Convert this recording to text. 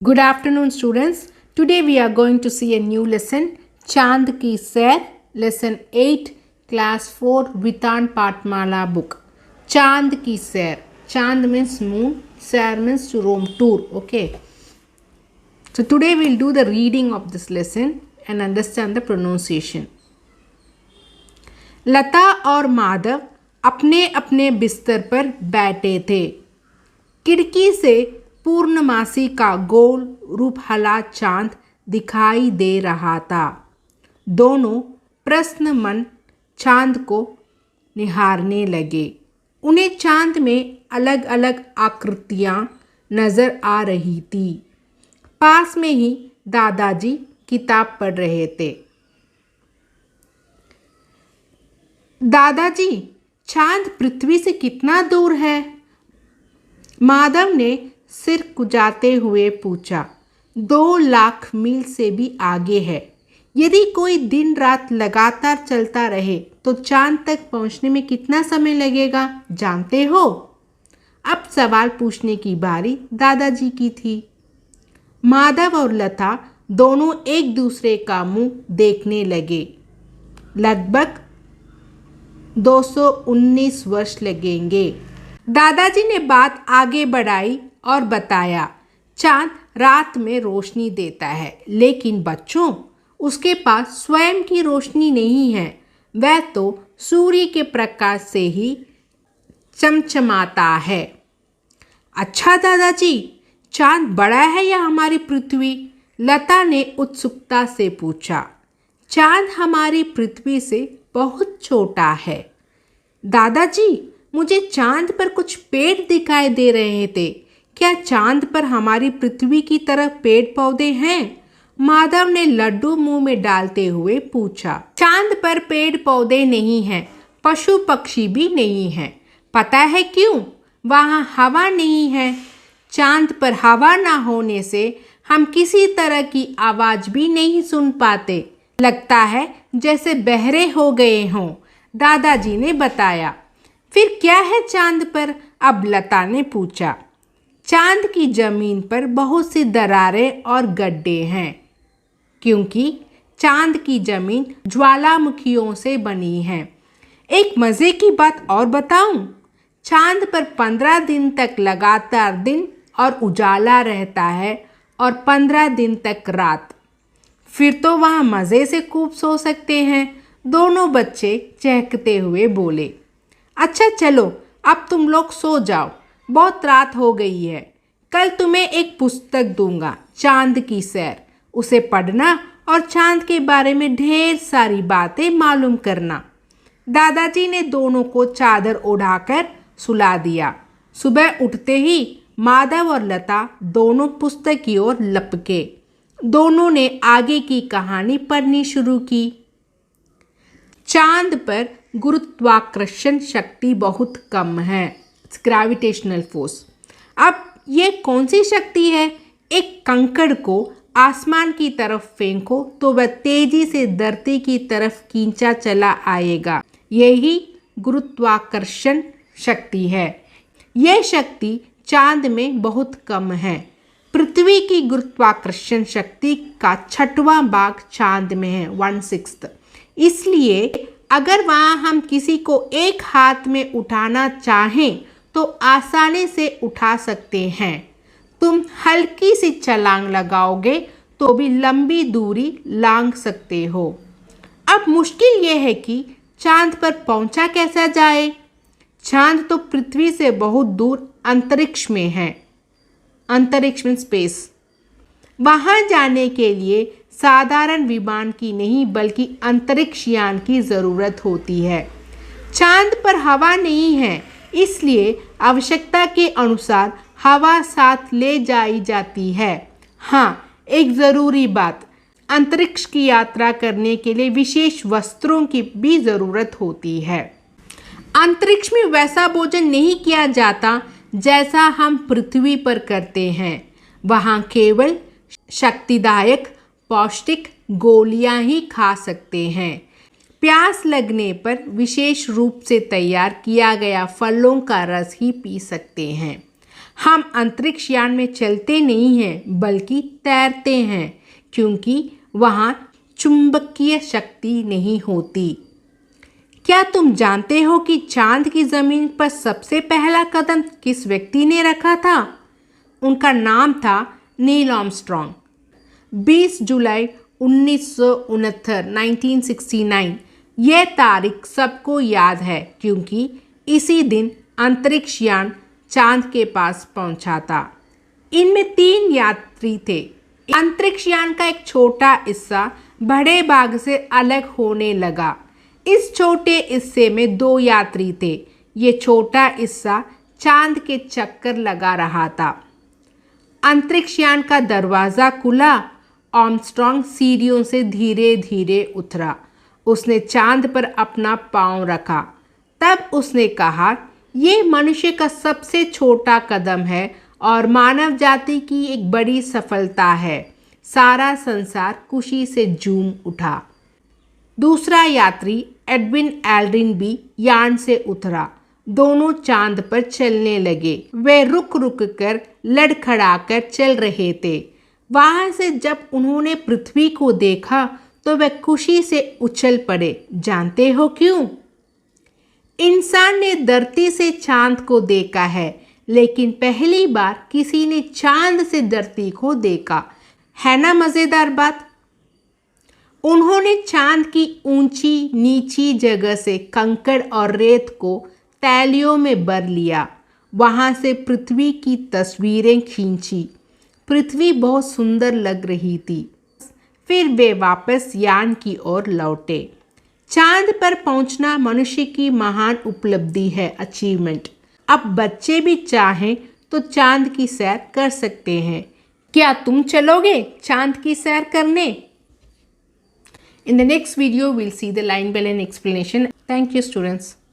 Good afternoon, students. Today we are going to see a new lesson, Chand Ki Sair, Lesson 8, Class 4, Vitan Patmala book. Chand Ki Sair. Chand means moon, Sair means to roam, tour. Okay. So today we'll do the reading of this lesson and understand the pronunciation. लता और माधव अपने अपने बिस्तर पर बैठे थे। खिड़की से पूर्णमासी का गोल रूपहला चांद दिखाई दे रहा था। दोनों प्रसन्न मन चांद को निहारने लगे। उन्हें चांद में अलग अलग आकृतियां नजर आ रही थी। पास में ही दादाजी किताब पढ़ रहे थे। दादाजी, चांद पृथ्वी से कितना दूर है? माधव ने सिर कुचाते हुए पूछा। 2 लाख मील से भी आगे है। यदि कोई दिन रात लगातार चलता रहे तो चांद तक पहुंचने में कितना समय लगेगा, जानते हो? अब सवाल पूछने की बारी दादाजी की थी। माधव और लता दोनों एक दूसरे का मुंह देखने लगे। लगभग 219 वर्ष लगेंगे। दादाजी ने बात आगे बढ़ाई और बताया, चांद रात में रोशनी देता है, लेकिन बच्चों, उसके पास स्वयं की रोशनी नहीं है। वह तो सूर्य के प्रकाश से ही चमचमाता है। अच्छा दादाजी, चांद बड़ा है या हमारी पृथ्वी? लता ने उत्सुकता से पूछा। चांद हमारी पृथ्वी से बहुत छोटा है। दादाजी, मुझे चांद पर कुछ पेड़ दिखाई दे रहे थे। क्या चांद पर हमारी पृथ्वी की तरह पेड़ पौधे हैं? माधव ने लड्डू मुंह में डालते हुए पूछा। चांद पर पेड़ पौधे नहीं हैं, पशु पक्षी भी नहीं हैं। पता है क्यों? वहाँ हवा नहीं है। चांद पर हवा ना होने से हम किसी तरह की आवाज भी नहीं सुन पाते। लगता है जैसे बहरे हो गए हों, दादाजी ने बताया। फिर क्या है चांद पर? अब लता ने पूछा। चांद की जमीन पर बहुत सी दरारें और गड्ढे हैं, क्योंकि चांद की जमीन ज्वालामुखियों से बनी है। एक मज़े की बात और बताऊं? चांद पर 15 दिन तक लगातार दिन और उजाला रहता है और 15 दिन तक रात। फिर तो वहाँ मज़े से खूब सो सकते हैं, दोनों बच्चे चहकते हुए बोले। अच्छा चलो, अब तुम लोग सो जाओ, बहुत रात हो गई है। कल तुम्हें एक पुस्तक दूंगा, चांद की सैर। उसे पढ़ना और चांद के बारे में ढेर सारी बातें मालूम करना। दादाजी ने दोनों को चादर ओढ़ाकर सुला दिया। सुबह उठते ही माधव और लता दोनों पुस्तक की ओर लपके। दोनों ने आगे की कहानी पढ़नी शुरू की। चांद पर गुरुत्वाकर्षण शक्ति बहुत कम है, ग्रेविटेशनल फोर्स। अब ये कौन सी शक्ति है? एक कंकड़ को आसमान की तरफ फेंको तो वह तेजी से धरती की तरफ खींचा चला आएगा। यही गुरुत्वाकर्षण शक्ति है। यह शक्ति चांद में बहुत कम है। पृथ्वी की गुरुत्वाकर्षण शक्ति का 6वां भाग चांद में है, 1/6। इसलिए अगर वहाँ हम किसी को एक हाथ में उठाना चाहें तो आसानी से उठा सकते हैं। तुम हल्की सी छलांग लगाओगे तो भी लंबी दूरी लांघ सकते हो। अब मुश्किल यह है कि चांद पर पहुंचा कैसा जाए? चांद तो पृथ्वी से बहुत दूर अंतरिक्ष में है। अंतरिक्ष में स्पेस। वहाँ जाने के लिए साधारण विमान की नहीं बल्कि अंतरिक्ष यान की ज़रूरत होती है। चांद पर हवा नहीं है, इसलिए आवश्यकता के अनुसार हवा साथ ले जाई जाती है। हाँ, एक ज़रूरी बात, अंतरिक्ष की यात्रा करने के लिए विशेष वस्त्रों की भी ज़रूरत होती है। अंतरिक्ष में वैसा भोजन नहीं किया जाता जैसा हम पृथ्वी पर करते हैं। वहाँ केवल शक्तिदायक पौष्टिक गोलियां ही खा सकते हैं। प्यास लगने पर विशेष रूप से तैयार किया गया फलों का रस ही पी सकते हैं। हम अंतरिक्ष यान में चलते नहीं हैं बल्कि तैरते हैं, क्योंकि वहाँ चुंबकीय शक्ति नहीं होती। क्या तुम जानते हो कि चांद की जमीन पर सबसे पहला कदम किस व्यक्ति ने रखा था? उनका नाम था नील आर्मस्ट्रॉन्ग। 20 जुलाई 1969 यह तारीख सबको याद है, क्योंकि इसी दिन अंतरिक्ष यान चांद के पास पहुंचा था। इनमें 3 यात्री थे। अंतरिक्ष यान का एक छोटा हिस्सा बड़े भाग से अलग होने लगा। इस छोटे हिस्से में 2 यात्री थे। ये छोटा हिस्सा चांद के चक्कर लगा रहा था। अंतरिक्ष यान का दरवाज़ा खुला। आर्मस्ट्रॉन्ग सीढ़ियों से धीरे धीरे उतरा। उसने चांद पर अपना पाँव रखा। तब उसने कहा, ये मनुष्य का सबसे छोटा कदम है और मानव जाति की एक बड़ी सफलता है। सारा संसार खुशी से झूम उठा। दूसरा यात्री एडविन एल्ड्रिन भी यान से उतरा। दोनों चांद पर चलने लगे। वे रुक रुक कर लड़खड़ाकर चल रहे थे। वहां से जब उन्होंने पृथ्वी को देखा तो वे खुशी से उछल पड़े। जानते हो क्यों? इंसान ने धरती से चांद को देखा है, लेकिन पहली बार किसी ने चांद से धरती को देखा। है ना मजेदार बात? उन्होंने चांद की ऊंची नीची जगह से कंकड़ और रेत को तैलियों में भर लिया। वहां से पृथ्वी की तस्वीरें खींची। पृथ्वी बहुत सुंदर लग रही थी। फिर वे वापस यान की ओर लौटे। चांद पर पहुंचना मनुष्य की महान उपलब्धि है, अचीवमेंट। अब बच्चे भी चाहें तो चांद की सैर कर सकते हैं। क्या तुम चलोगे चांद की सैर करने? In the next video, we'll see the line bell and explanation. Thank you, students.